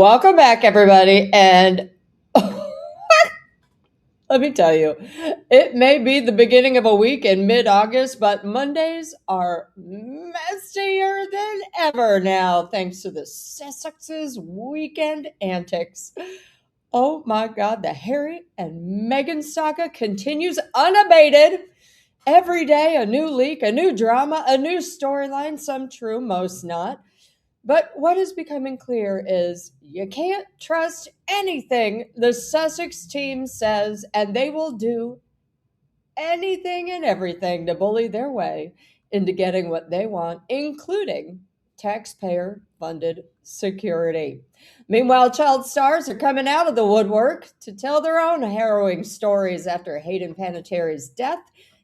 Welcome back, everybody. And let me tell you, it may be the beginning of a week in mid-August, but Mondays are messier than ever now, thanks to the Sussex's weekend antics. Oh my God, the Harry and Meghan saga continues unabated. Every day, a new leak, a new drama, a new storyline, some true, most not. But what is becoming clear is you can't trust anything the Sussex team says, and they will do anything and everything to bully their way into getting what they want, including taxpayer-funded security. Meanwhile, child stars are coming out of the woodwork to tell their own harrowing stories after Hayden Panettiere's death,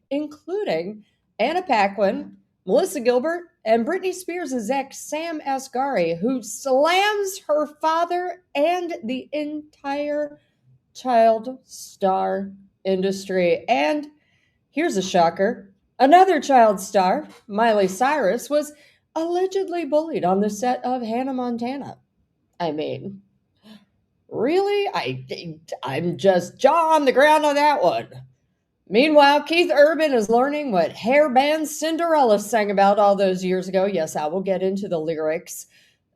including Anna Paquin, Melissa Gilbert, and Britney Spears' ex, Sam Asghari, who slams her father and the entire child star industry. And here's a shocker. Another child star, Miley Cyrus, was allegedly bullied on the set of Hannah Montana. I mean, really? I'm just jaw on the ground on that one. Meanwhile, Keith Urban is learning what hair band Cinderella sang about all those years ago. Yes, I will get into the lyrics.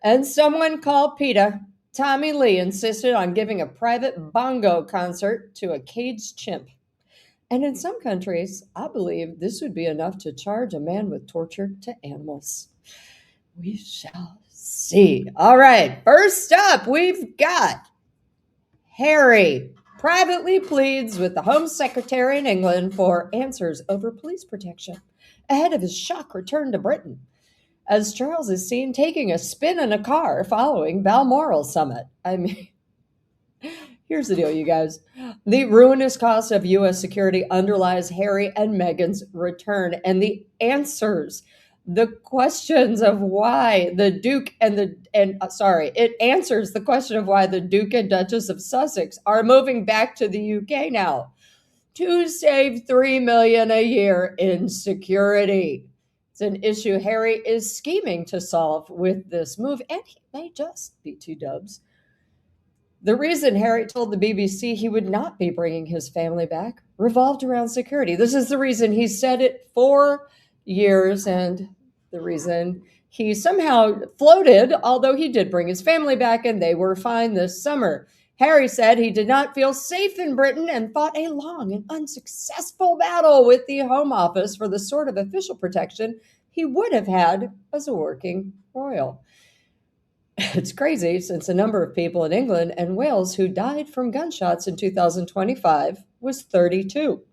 And someone called PETA, Tommy Lee, insisted on giving a private bongo concert to a caged chimp. And in some countries, I believe this would be enough to charge a man with torture to animals. We shall see. All right, first up, we've got Harry privately pleads with the Home Secretary in England for answers over police protection ahead of his shock return to Britain, as Charles is seen taking a spin in a car following Balmoral summit. I mean, here's the deal, you guys. The ruinous cost of U.S. security underlies Harry and Meghan's return, and the answers, the questions of why the Duke it answers the question of why the Duke and Duchess of Sussex are moving back to the UK now to save $3 million a year in security. It's an issue Harry is scheming to solve with this move, and he may just be two dubs. The reason Harry told the BBC he would not be bringing his family back revolved around security. This is the reason he said it for years, and the reason he somehow floated, although he did bring his family back and they were fine this summer. Harry said he did not feel safe in Britain and fought a long and unsuccessful battle with the Home Office for the sort of official protection he would have had as a working royal. It's crazy, since the number of people in England and Wales who died from gunshots in 2025 was 32.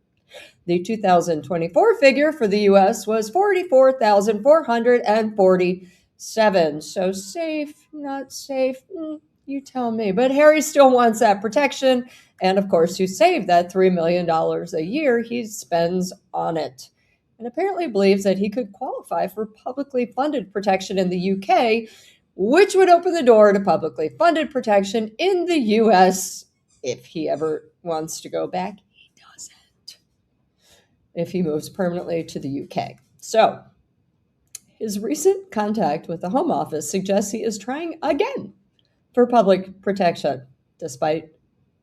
The 2024 figure for the U.S. was 44,447. So safe, not safe, you tell me. But Harry still wants that protection, and of course, to save that $3 million a year he spends on it, and apparently believes that he could qualify for publicly funded protection in the UK, which would open the door to publicly funded protection in the U.S. if he ever wants to go back. He doesn't. If he moves permanently to the UK. So, his recent contact with the Home Office suggests he is trying again for public protection, despite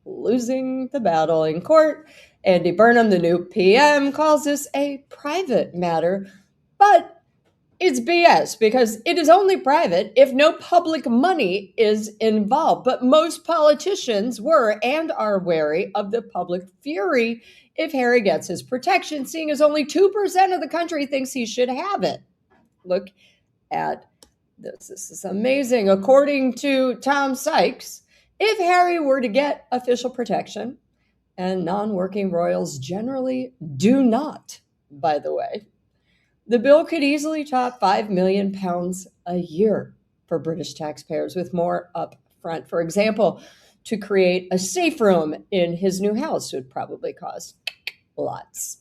losing the battle in court. Andy Burnham, the new PM, calls this a private matter, but it's BS, because it is only private if no public money is involved. But most politicians were and are wary of the public fury if Harry gets his protection, seeing as only 2% of the country thinks he should have it. Look at this. This is amazing. According to Tom Sykes, if Harry were to get official protection, and non-working royals generally do not, by the way, the bill could easily top £5 million a year for British taxpayers, with more up front. For example, to create a safe room in his new house would probably cost lots.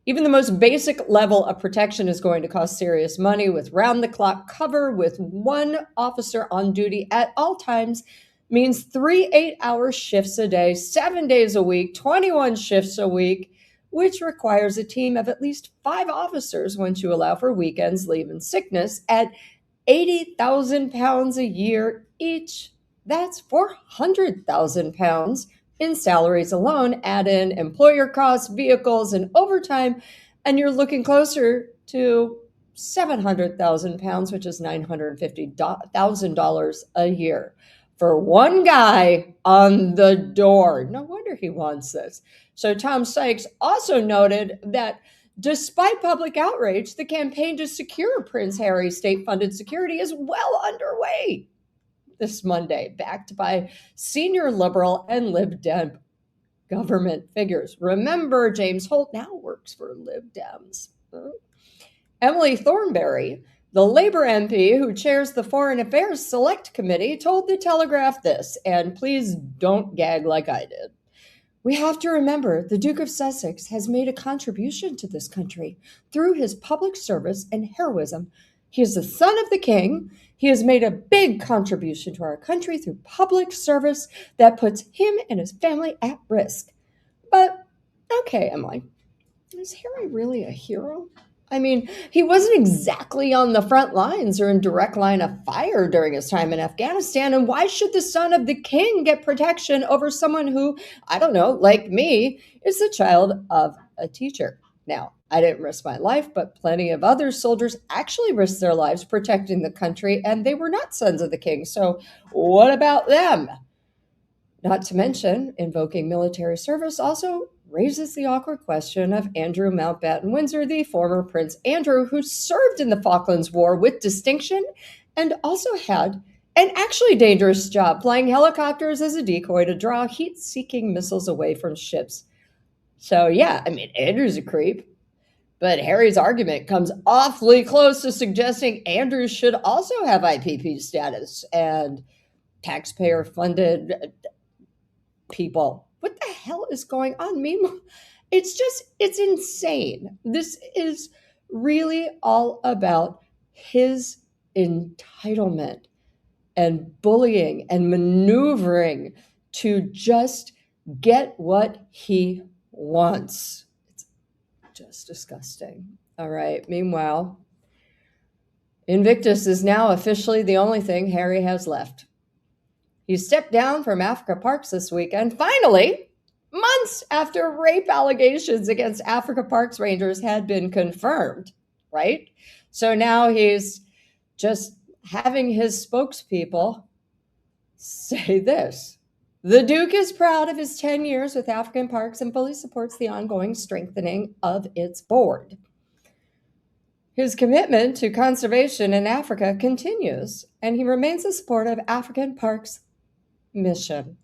Even the most basic level of protection is going to cost serious money, with round-the-clock cover with one officer on duty at all times means 3 8-hour shifts a day, 7 days a week, 21 shifts a week, which requires a team of at least 5 officers once you allow for weekends, leave, and sickness, at £80,000 a year each. That's £400,000 in salaries alone. Add in employer costs, vehicles, and overtime, and you're looking closer to £700,000, which is $950,000 a year for one guy on the door. No wonder he wants this. So Tom Sykes also noted that despite public outrage, the campaign to secure Prince Harry's state-funded security is well underway this Monday, backed by senior Liberal and Lib Dem government figures. Remember, James Holt now works for Lib Dems. Emily Thornberry, the Labour MP who chairs the Foreign Affairs Select Committee, told The Telegraph this, and please don't gag like I did. We have to remember the Duke of Sussex has made a contribution to this country through his public service and heroism. He is the son of the king. He has made a big contribution to our country through public service that puts him and his family at risk. But, okay, Emily, is Harry really a hero? I mean, he wasn't exactly on the front lines or in direct line of fire during his time in Afghanistan. And why should the son of the king get protection over someone who, I don't know, like me, is the child of a teacher? Now, I didn't risk my life, but plenty of other soldiers actually risked their lives protecting the country, and they were not sons of the king. So what about them? Not to mention, invoking military service also raises the awkward question of Andrew Mountbatten Windsor, the former Prince Andrew, who served in the Falklands War with distinction and also had an actually dangerous job flying helicopters as a decoy to draw heat-seeking missiles away from ships. So yeah, I mean, Andrew's a creep, but Harry's argument comes awfully close to suggesting Andrew should also have IPP status and taxpayer-funded people. What the hell is going on? Meanwhile, it's insane. This is really all about his entitlement and bullying and maneuvering to just get what he wants. It's just disgusting. All right. Meanwhile, Invictus is now officially the only thing Harry has left. He stepped down from Africa Parks this weekend, finally, months after rape allegations against Africa Parks rangers had been confirmed, right? So now he's just having his spokespeople say this. The Duke is proud of his 10 years with African Parks and fully supports the ongoing strengthening of its board. His commitment to conservation in Africa continues, and he remains in support of African Parks mission.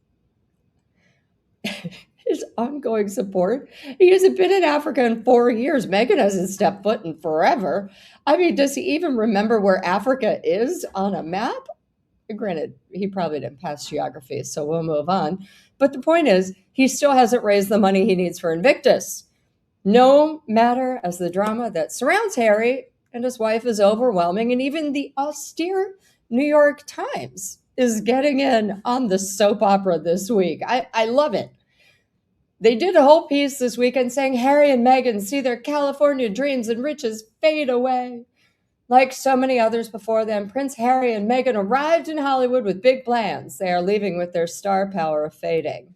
His ongoing support. He hasn't been in Africa in 4 years. Meghan hasn't stepped foot in forever. I mean, does he even remember where Africa is on a map? Granted, he probably didn't pass geography, so we'll move on. But the point is, he still hasn't raised the money he needs for Invictus. No matter as the drama that surrounds Harry and his wife is overwhelming, and even the austere New York Times is getting in on the soap opera this week. I love it. They did a whole piece this weekend saying Harry and Meghan see their California dreams and riches fade away. Like so many others before them, Prince Harry and Meghan arrived in Hollywood with big plans. They are leaving with their star power fading.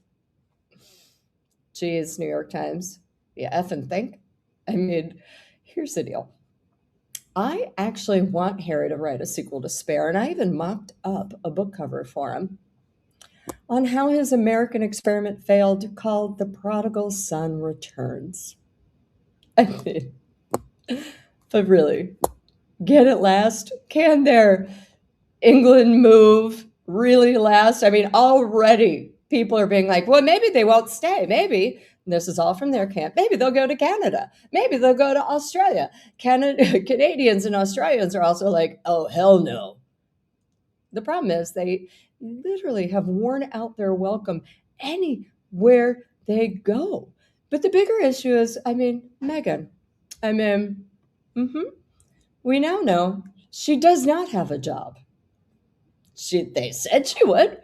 Geez, New York Times. You effing think? I mean, here's the deal. I actually want Harry to write a sequel to Spare, and I even mocked up a book cover for him on how his American experiment failed, called The Prodigal Son Returns. I mean, but really, get it last? Can their England move really last? I mean, already people are being like, well, maybe they won't stay. Maybe this is all from their camp. Maybe they'll go to Canada. Maybe they'll go to Australia. Canadians and Australians are also like, oh, hell no. The problem is they literally have worn out their welcome anywhere they go. But the bigger issue is, Meghan. We now know she does not have a job. They said she would.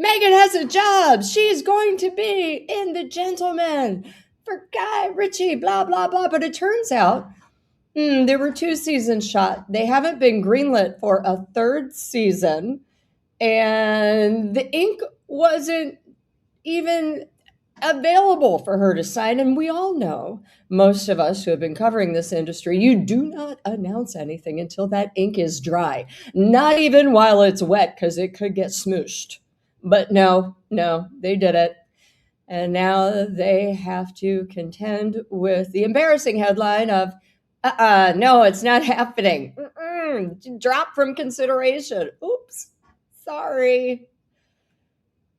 Meghan has a job. She's going to be in The Gentleman for Guy Ritchie, blah, blah, blah. But it turns out there were 2 seasons shot. They haven't been greenlit for a 3rd season. and the ink wasn't even available for her to sign. And we all know, most of us who have been covering this industry, you do not announce anything until that ink is dry, not even while it's wet, because it could get smooshed. But no, they did it. And now they have to contend with the embarrassing headline of, no, it's not happening. Drop from consideration. Oops, sorry.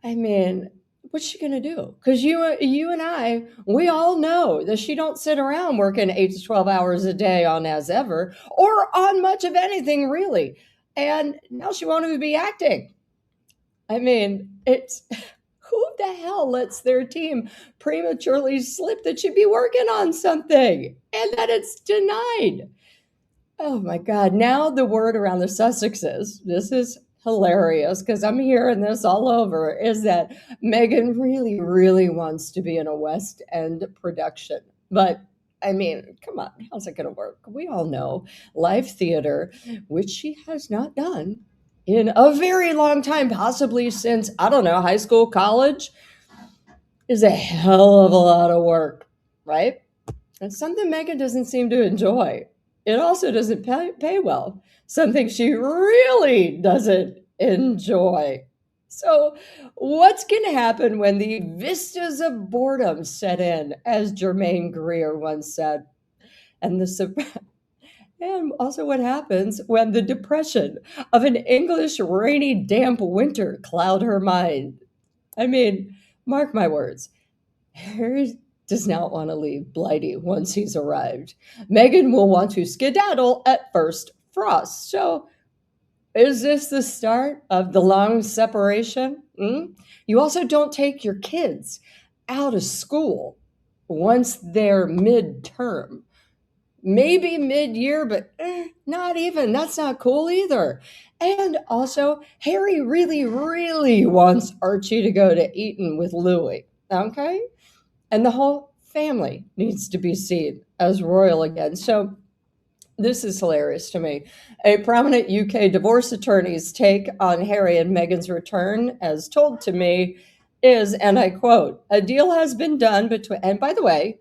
I mean, what's she gonna do? Because you and I, we all know that she don't sit around working 8 to 12 hours a day on As Ever, or on much of anything, really. And now she won't even be acting. I mean, it's who the hell lets their team prematurely slip that she'd be working on something and that it's denied? Oh my God. Now the word around the Sussexes, this is hilarious because I'm hearing this all over, is that Meghan really, really wants to be in a West End production. But I mean, come on, how's it going to work? We all know live theater, which she has not done in a very long time, possibly since, I don't know, high school, college, is a hell of a lot of work, right? It's something Meghan doesn't seem to enjoy. It also doesn't pay well, something she really doesn't enjoy. So, what's going to happen when the vistas of boredom set in, as Germaine Greer once said? And and also what happens when the depression of an English rainy, damp winter cloud her mind? I mean, mark my words, Harry does not want to leave Blighty once he's arrived. Meghan will want to skedaddle at first frost. So, is this the start of the long separation? You also don't take your kids out of school once they're midterm. Maybe mid-year, but not even. That's not cool either. And also, Harry really, really wants Archie to go to Eton with Louis. Okay? And the whole family needs to be seen as royal again. So this is hilarious to me. A prominent UK divorce attorney's take on Harry and Meghan's return, as told to me, is, and I quote, "A deal has been done between," and by the way,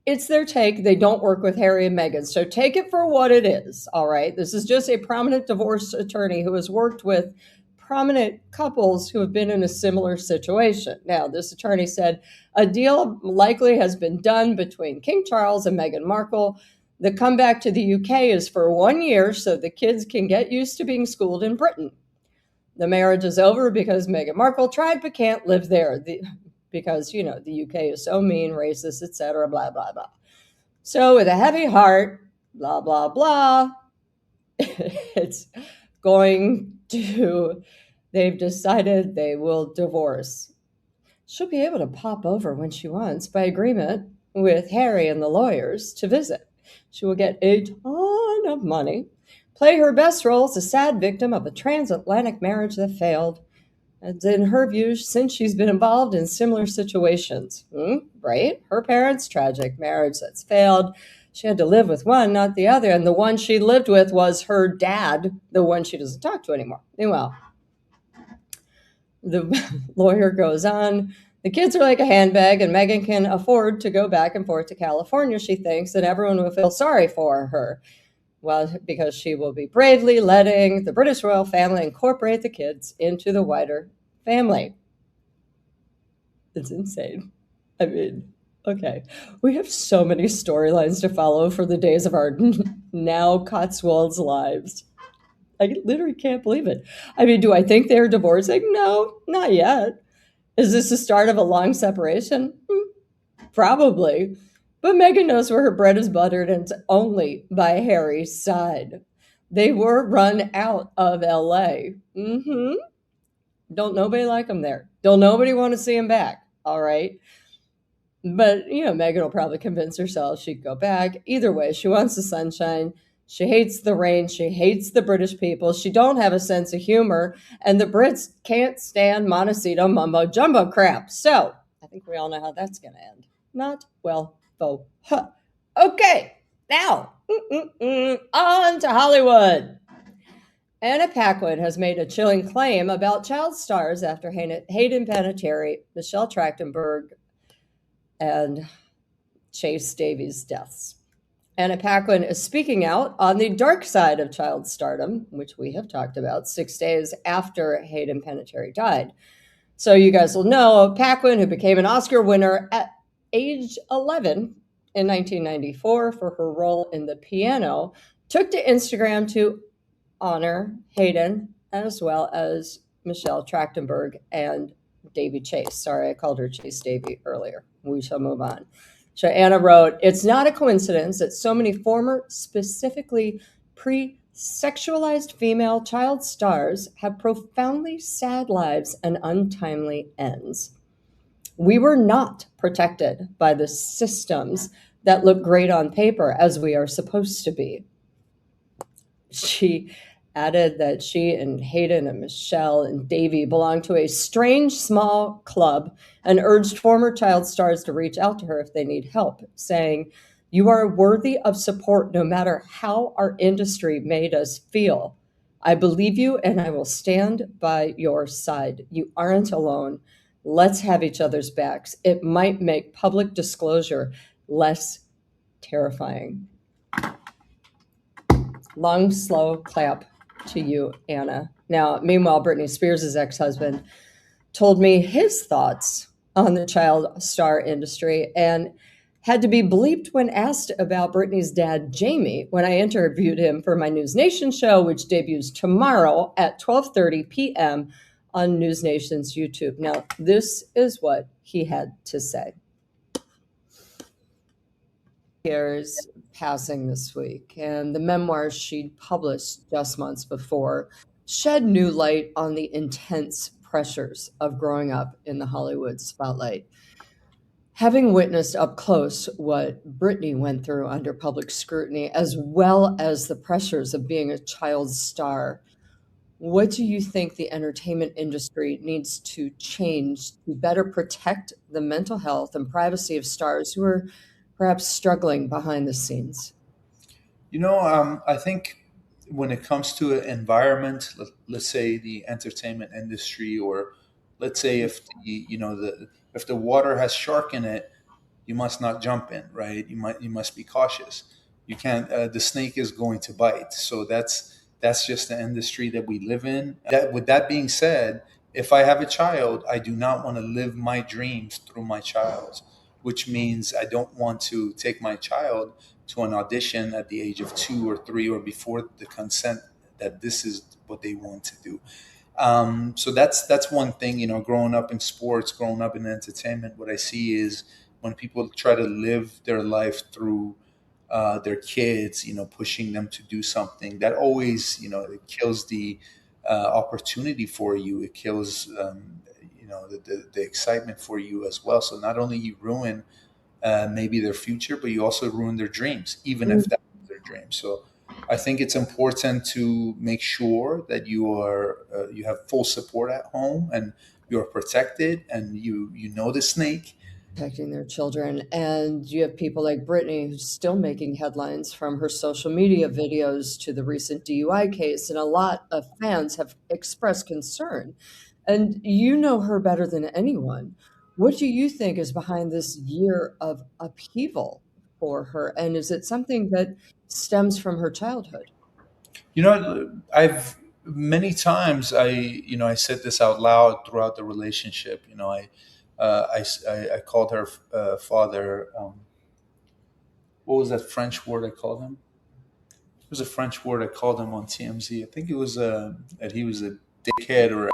it's their take. They don't work with Harry and Meghan. So take it for what it is, all right? This is just a prominent divorce attorney who has worked with prominent couples who have been in a similar situation. Now, this attorney said, a deal likely has been done between King Charles and Meghan Markle. The comeback to the UK is for 1 year so the kids can get used to being schooled in Britain. The marriage is over because Meghan Markle tried but can't live there. Because, you know, the UK is so mean, racist, etc., blah, blah, blah. So with a heavy heart, blah, blah, blah, it's going to, they've decided they will divorce. She'll be able to pop over when she wants by agreement with Harry and the lawyers to visit. She will get a ton of money, play her best role as a sad victim of a transatlantic marriage that failed. And in her view, since she's been involved in similar situations, right? Her parents' tragic marriage that's failed. She had to live with one, not the other. And the one she lived with was her dad, the one she doesn't talk to anymore. Meanwhile, the lawyer goes on. The kids are like a handbag, and Meghan can afford to go back and forth to California, she thinks, and everyone will feel sorry for her. Well, because she will be bravely letting the British royal family incorporate the kids into the wider family. It's insane. I mean, okay. We have so many storylines to follow for the days of our now Cotswolds lives. I literally can't believe it. I mean, do I think they're divorcing? No, not yet. Is this the start of a long separation? Probably. But Meghan knows where her bread is buttered, and it's only by Harry's side. They were run out of LA. Don't nobody like him there. Don't nobody want to see him back. All right. But, you know, Meghan will probably convince herself she could go back. Either way, she wants the sunshine. She hates the rain. She hates the British people. She don't have a sense of humor. And the Brits can't stand Montecito mumbo jumbo crap. So I think we all know how that's going to end. Not well. Okay, now on to Hollywood. Anna Paquin has made a chilling claim about child stars after Hayden Panettiere, Michelle Trachtenberg, and Chase Davies' deaths. Anna Paquin is speaking out on the dark side of child stardom, which we have talked about, 6 days after Hayden Panettiere died. So you guys will know Paquin, who became an Oscar winner at age 11 in 1994 for her role in The Piano, took to Instagram to honor Hayden as well as Michelle Trachtenberg and Davy Chase. Sorry, I called her Chase Davy earlier. We shall move on. So Anna wrote, "It's not a coincidence that so many former, specifically pre-sexualized female child stars have profoundly sad lives and untimely ends. We were not protected by the systems that look great on paper as we are supposed to be." She added that she and Hayden and Michelle and Davy belong to a strange small club and urged former child stars to reach out to her if they need help, saying, "You are worthy of support no matter how our industry made us feel. I believe you and I will stand by your side. You aren't alone. Let's have each other's backs. It might make public disclosure less terrifying." Long, slow clap to you, Anna. Now, meanwhile, Britney Spears' ex-husband told me his thoughts on the child star industry and had to be bleeped when asked about Britney's dad, Jamie, when I interviewed him for my News Nation show, which debuts tomorrow at 12:30 p.m. on News Nation's YouTube. Now, this is what he had to say. Years passing this week, and the memoirs she'd published just months before shed new light on the intense pressures of growing up in the Hollywood spotlight. Having witnessed up close what Britney went through under public scrutiny, as well as the pressures of being a child star, what do you think the entertainment industry needs to change to better protect the mental health and privacy of stars who are perhaps struggling behind the scenes? I think when it comes to an environment, let's say the entertainment industry, or let's say if the water has shark in it, you must not jump in, right? You must be cautious. You can't. The snake is going to bite. So that's just the industry that we live in. With that being said, if I have a child, I do not want to live my dreams through my child, which means I don't want to take my child to an audition at the age of 2 or 3 or before the consent that this is what they want to do. So that's one thing. Growing up in sports, growing up in entertainment, what I see is when people try to live their life through their kids, pushing them to do something, that always, it kills the opportunity for you. It kills, the excitement for you as well. So not only you ruin maybe their future, but you also ruin their dreams, even if that's their dream. So I think it's important to make sure that you have full support at home and you're protected and you know the snake. Protecting their children. And you have people like Britney who's still making headlines from her social media videos to the recent DUI case. And a lot of fans have expressed concern. And you know her better than anyone. What do you think is behind this year of upheaval for her? And is it something that stems from her childhood? I've many times I said this out loud throughout the relationship. I called her father. What was that French word I called him? It was a French word I called him on TMZ. I think it was that he was a dickhead or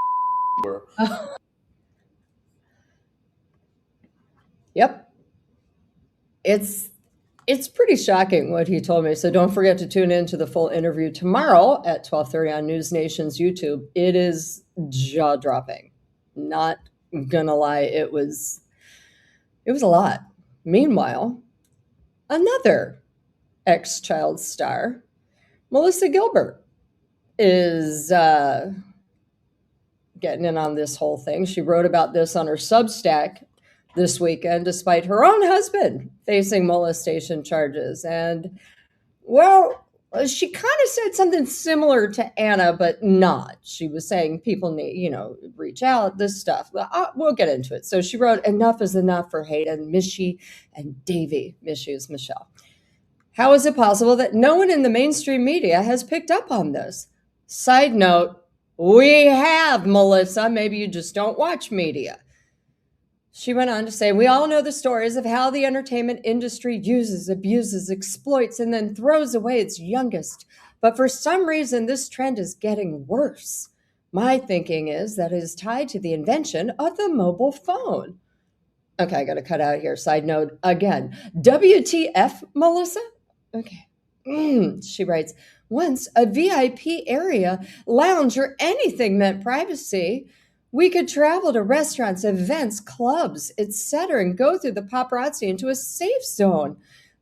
Yep. It's pretty shocking what he told me. So don't forget to tune in to the full interview tomorrow at 12:30 on News Nation's YouTube. It is jaw-dropping. Not gonna lie, it was a lot. Meanwhile, another ex-child star, Melissa Gilbert, is getting in on this whole thing. She wrote about this on her Substack this weekend, despite her own husband facing molestation charges. And, well, she kind of said something similar to Anna, but not. She was saying people need, reach out, this stuff. We'll get into it. So she wrote, "Enough is enough for Hayden, Mishy, and Davy." Mishy is Michelle. "How is it possible that no one in the mainstream media has picked up on this? Side note, we have, Melissa. Maybe you just don't watch media." She went on to say, "We all know the stories of how the entertainment industry uses, abuses, exploits, and then throws away its youngest. But for some reason, this trend is getting worse. My thinking is that it is tied to the invention of the mobile phone." Okay, I got to cut out here. Side note again. WTF, Melissa? Okay. She writes, "Once a VIP area, lounge, or anything meant privacy. We could travel to restaurants, events, clubs, etc., and go through the paparazzi into a safe zone.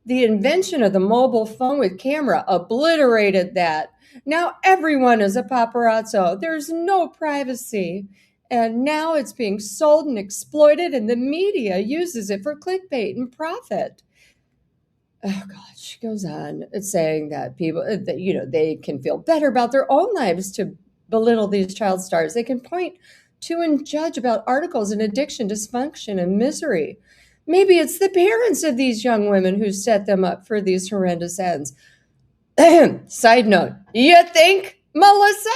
The invention of the mobile phone with camera obliterated that. Now everyone is a paparazzo. There's no privacy. And now it's being sold and exploited, and the media uses it for clickbait and profit." Oh God, she goes on saying that people, that, they can feel better about their own lives to belittle these child stars. They can point to and judge about articles and addiction, dysfunction, and misery. Maybe it's the parents of these young women who set them up for these horrendous ends. Side note, you think, Melissa?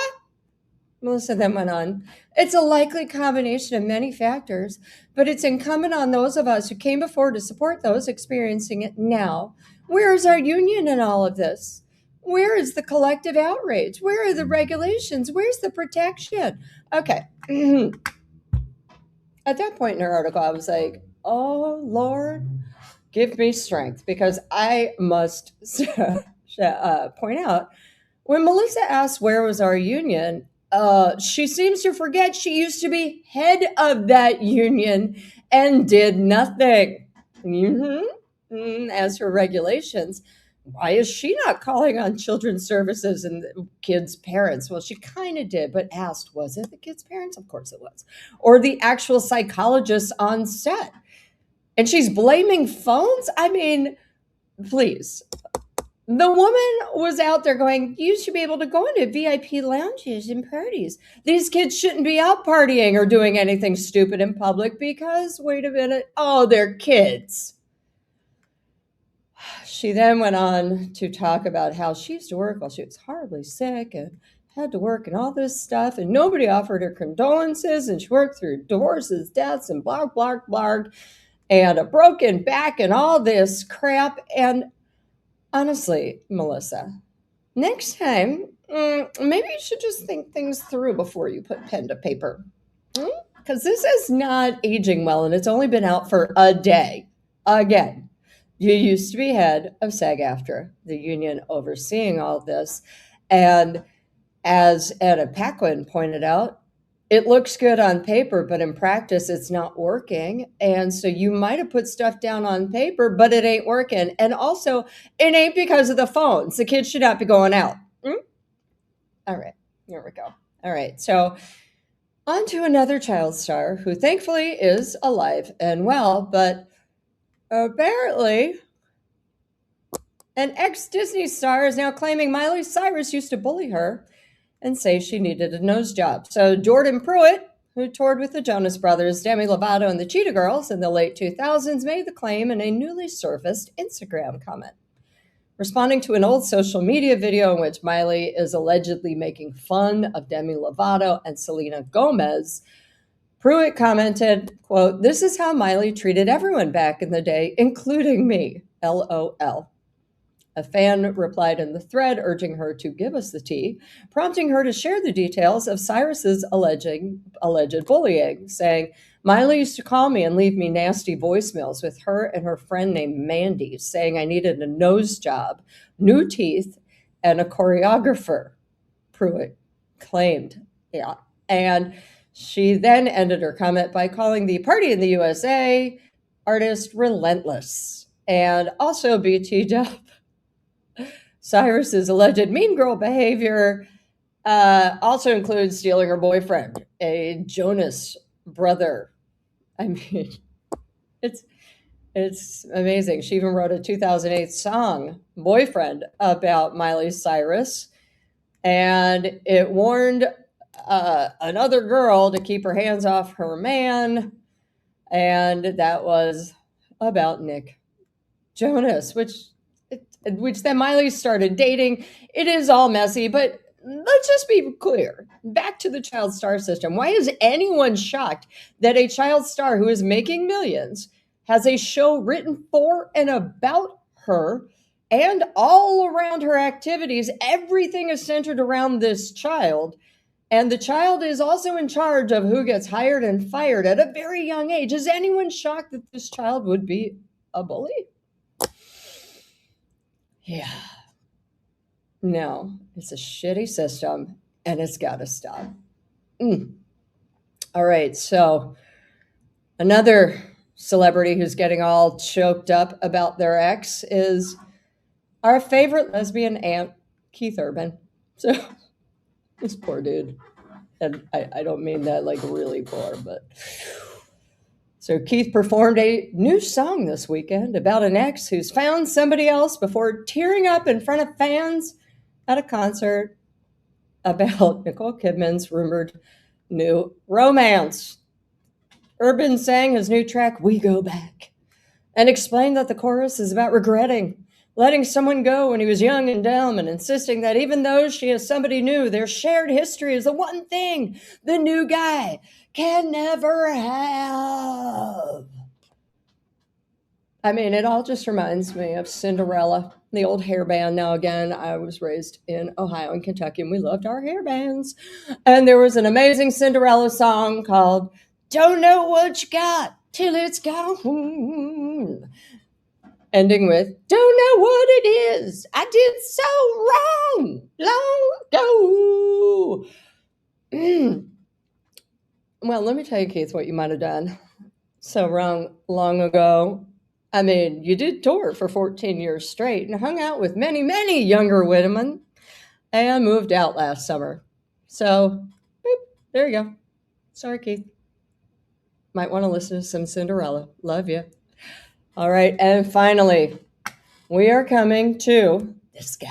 Melissa then went on, "It's a likely combination of many factors, but it's incumbent on those of us who came before to support those experiencing it now. Where is our union in all of this? Where is the collective outrage? Where are the regulations? Where's the protection?" Okay. At that point in her article, I was like, oh, Lord, give me strength, because I must point out, when Melissa asked where was our union, she seems to forget she used to be head of that union and did nothing. As for regulations, why is she not calling on children's services and kids' parents? Well, she kind of did, but asked, was it the kids' parents? Of course it was. Or the actual psychologists on set. And she's blaming phones? I mean, please. The woman was out there going, you should be able to go into VIP lounges and parties. These kids shouldn't be out partying or doing anything stupid in public because, wait a minute, oh, they're kids. She then went on to talk about how she used to work while she was horribly sick and had to work and all this stuff, and nobody offered her condolences, and she worked through divorces, deaths, and blah, blah, blah, and a broken back and all this crap. And honestly, Melissa, next time, maybe you should just think things through before you put pen to paper. Because this is not aging well, and it's only been out for a day. Again, you used to be head of SAG-AFTRA, the union overseeing all this. And as Anna Paquin pointed out, it looks good on paper, but in practice, it's not working. And so you might have put stuff down on paper, but it ain't working. And also, it ain't because of the phones. The kids should not be going out. All right, here we go. All right, so on to another child star who thankfully is alive and well, but apparently an ex-Disney star is now claiming Miley Cyrus used to bully her and say she needed a nose job. So Jordan Pruitt, who toured with the Jonas Brothers, Demi Lovato, and the Cheetah Girls in the late 2000s, made the claim in a newly surfaced Instagram comment. Responding to an old social media video in which Miley is allegedly making fun of Demi Lovato and Selena Gomez, Pruitt commented, quote, "This is how Miley treated everyone back in the day, including me, LOL. A fan replied in the thread urging her to give us the tea, prompting her to share the details of Cyrus's alleged bullying, saying, "Miley used to call me and leave me nasty voicemails with her and her friend named Mandy, saying I needed a nose job, new teeth, and a choreographer," Pruitt claimed. Yeah. And she then ended her comment by calling the Party in the USA artist relentless, and also BT'd up Cyrus's alleged mean girl behavior also includes stealing her boyfriend, a Jonas brother. I mean, it's It's amazing. She even wrote a 2008 song, Boyfriend, about Miley Cyrus, and it warned another girl to keep her hands off her man, and that was about Nick Jonas, which then Miley started dating. It is all messy, but let's just be clear. Back to the child star system. Why is anyone shocked that a child star who is making millions has a show written for and about her and all around her activities? Everything is centered around this child. And the child is also in charge of who gets hired and fired at a very young age. Is anyone shocked that this child would be a bully? Yeah. No, it's a shitty system and it's got to stop. All right. So, another celebrity who's getting all choked up about their ex is our favorite lesbian aunt, Keith Urban. So, this poor dude. And I don't mean that like really poor, but. So Keith performed a new song this weekend about an ex who's found somebody else before tearing up in front of fans at a concert about Nicole Kidman's rumored new romance. Urban sang his new track, We Go Back, and explained that the chorus is about regretting letting someone go when he was young and dumb, and insisting that even though she is somebody new, their shared history is the one thing the new guy can never have. I mean, it all just reminds me of Cinderella, the old hair band. Now, again, I was raised in Ohio and Kentucky, and we loved our hair bands. And there was an amazing Cinderella song called Don't Know What You Got Till It's Gone, ending with, don't know what it is I did so wrong long ago. Well, let me tell you, Keith, what you might have done so wrong long ago. I mean, you did tour for 14 years straight and hung out with many, many younger women and moved out last summer. So, boop, there you go. Sorry, Keith. Might want to listen to some Cinderella. Love you. All right, and finally, we are coming to this guy.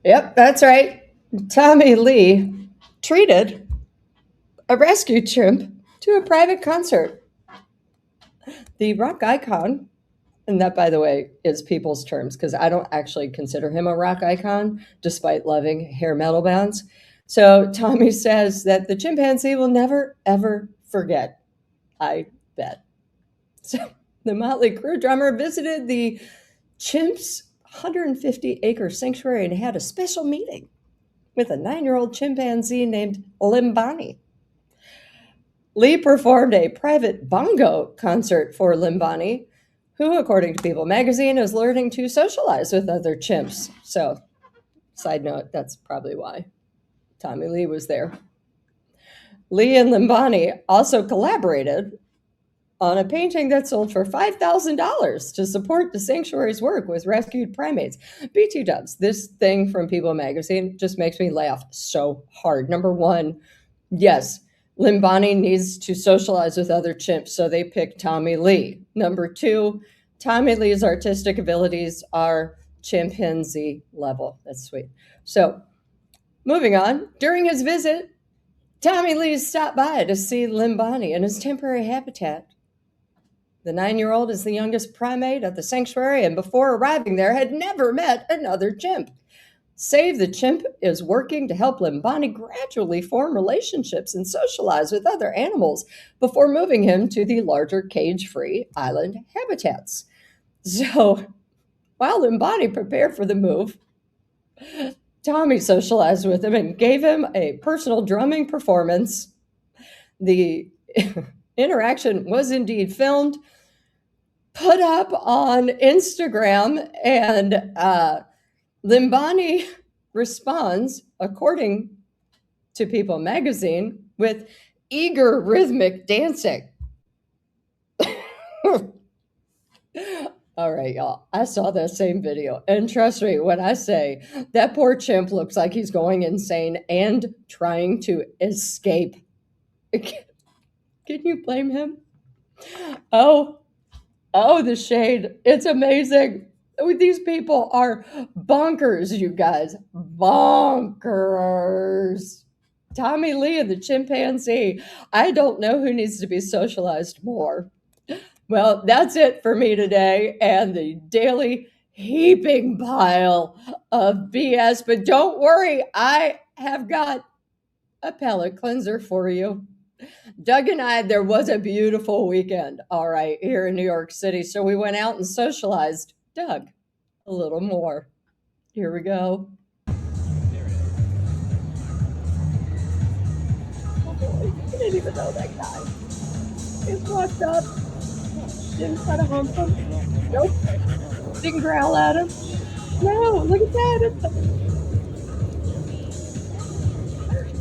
Yep, that's right. Tommy Lee treated a rescue chimp to a private concert. The rock icon, and that, by the way, is people's terms because I don't actually consider him a rock icon, despite loving hair metal bands. So Tommy says that the chimpanzee will never, ever forget. I bet. So the Motley Crue drummer visited the chimp's 150-acre sanctuary and had a special meeting with a 9-year-old chimpanzee named Limbani. Lee performed a private bongo concert for Limbani, who, according to People magazine, is learning to socialize with other chimps. So, side note, that's probably why Tommy Lee was there. Lee and Limbani also collaborated on a painting that sold for $5,000 to support the sanctuary's work with rescued primates. BT dubs, this thing from People magazine just makes me laugh so hard. Number one, yes, Limbani needs to socialize with other chimps, so they picked Tommy Lee. Number two, Tommy Lee's artistic abilities are chimpanzee level. That's sweet. So, moving on, during his visit, Tommy Lee stopped by to see Limbani in his temporary habitat. The 9-year-old is the youngest primate at the sanctuary, and before arriving there had never met another chimp. Save the Chimp is working to help Limbani gradually form relationships and socialize with other animals before moving him to the larger cage-free island habitats. So, while Limbani prepared for the move, Tommy socialized with him and gave him a personal drumming performance. The interaction was indeed filmed, put up on Instagram, and Limbani responds, according to People magazine, with eager rhythmic dancing. All right, y'all. I saw that same video. And trust me when I say that poor chimp looks like he's going insane and trying to escape. Can you blame him? Oh, Oh, the shade. It's amazing. These people are bonkers, you guys. Bonkers. Tommy Lee and the chimpanzee. I don't know who needs to be socialized more. Well, that's it for me today and the daily heaping pile of BS. But don't worry, I have got a palate cleanser for you. Doug and I, there was a beautiful weekend, all right, here in New York City. So we went out and socialized. Doug, a little more. Here we go. Oh boy, I didn't even know that guy. He's walked up, didn't try to hump him. Nope, didn't growl at him. No, look at that.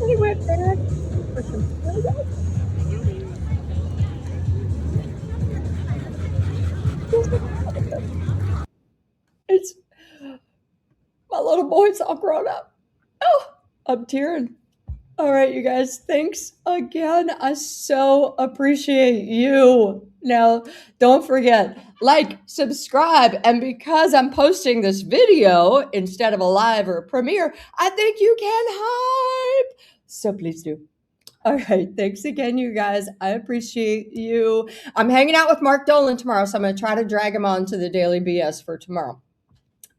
And he went back for some soda. It's my little boy's all grown up. Oh, I'm tearing. All right, you guys, thanks again. I so appreciate you. Now, don't forget, like, subscribe, and because I'm posting this video instead of a live or a premiere, I think you can hype. So please do. All right, thanks again, you guys. I appreciate you. I'm hanging out with Mark Dolan tomorrow, so I'm going to try to drag him on to the Daily BS for tomorrow,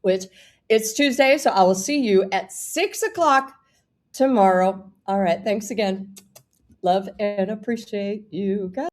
which it's Tuesday, so I will see you at 6 o'clock tomorrow. All right. Thanks again. Love and appreciate you guys.